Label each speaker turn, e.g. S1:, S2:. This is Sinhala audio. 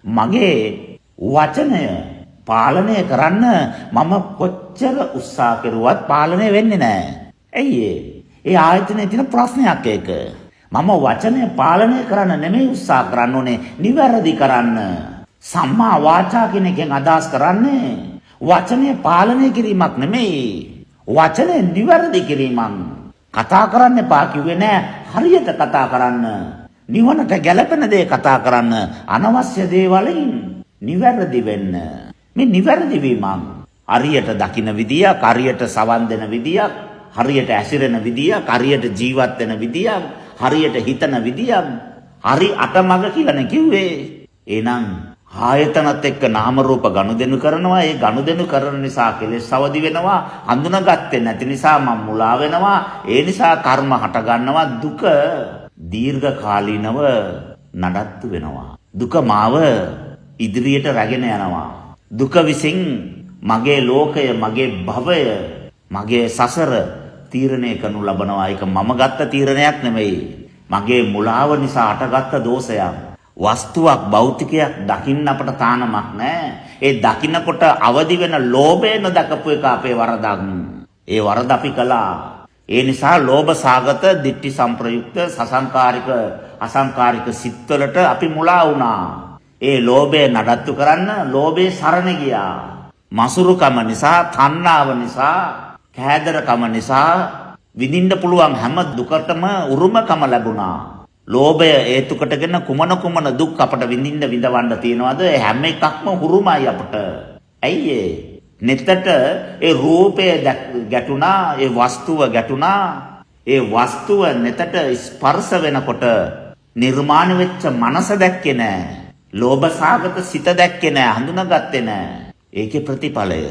S1: මගේ වචනය පාලනය කරන්න මම කොච්චර උත්සාහ කරුවත් පාලනය වෙන්නේ නැහැ. ඇයි ඒ ආයතනයේ තියෙන ප්‍රශ්නයක් ඒක. මම වචනය පාලනය කරන්න නෙමෙයි උත්සාහ කරන්න ඕනේ, නිවැරදි කරන්න. සම්මා වාචා කියන එකෙන් අදහස් කරන්නේ වචනය පාලනය කිරීමක් නෙමෙයි, වචනය නිවැරදි කිරීමක්. කතා කරන්න එපා කිව්වේ නෑ, හරියට කතා කරන්න. නිවනට ගැළපෙන දේ කතා කරන්න, අනවශ්‍ය දේවලින් නිවැරදි වෙන්න. මේ නිවැරදි වීමක් හරියට දකින්න විදියක්, හරියට සවන් දෙන විදියක්, හරියට ඇසිරෙන විදියක්, හරියට ජීවත් වෙන විදියක්, හරියට හිතන විදියක්, හරි අතමඟ කියලානේ කිව්වේ. එහෙනම් ආයතනත් එක්ක නාම රූප ගනුදෙනු කරනවා. ඒ ගනුදෙනු කරන නිසා කෙලෙස් අවදි වෙනවා. හඳුනාගත්තේ නැති නිසා මම මුලා වෙනවා. ඒ නිසා කර්ම හට ගන්නවා. දුක දීර්ඝ කාලීනව නඩත්තු වෙනවා. දුක මාව ඉදිරියට රැගෙන යනවා. දුක විසින් මගේ ලෝකය, මගේ භවය, මගේ සසර තීරණය කරනු ලබනවා. ඒක මම ගත්ත තීරණයක් නෙමෙයි. මගේ මුලාව නිසා අටගත්ත දෝෂයක්. වස්තුවක්, භෞතිකයක් දකින්න අපට තානමක් නැහැ. ඒ දකින්නකොට අවදි වෙන ලෝභය නොදකපු එක අපේ වරදක්. ඒ වරද අපි කළා. ඒ නිසා ලෝභ සාගත, ditthi සම්ප්‍රයුක්ත, සසංකාරික, අසංකාරික සිත්වලට අපි මුලා වුණා. ඒ ලෝභය නඩත්තු කරන්න ලෝභයේ සරණ ගියා. මසුරුකම නිසා, තණ්හාව නිසා, කෑදරකම නිසා විඳින්න පුළුවන් හැම දුකටම උරුමකම ලැබුණා. ලෝභය හේතු කොටගෙන කුමන දුක් අපට විඳවන්න තියනවාද? හැම එකක්ම උරුමයි අපට. ඇයි නෙතට ඒ රූපය ගැටුණා, ඒ වස්තුව ගැටුණා. ඒ වස්තුව නෙතට ස්පර්ශ වෙනකොට නිර්මාණ වෙච්ච මනස දැක්කේ නෑ. ලෝභ සාගත සිත දැක්කේ නෑ, හඳුනාගත්තේ නෑ. ඒකේ ප්‍රතිඵලය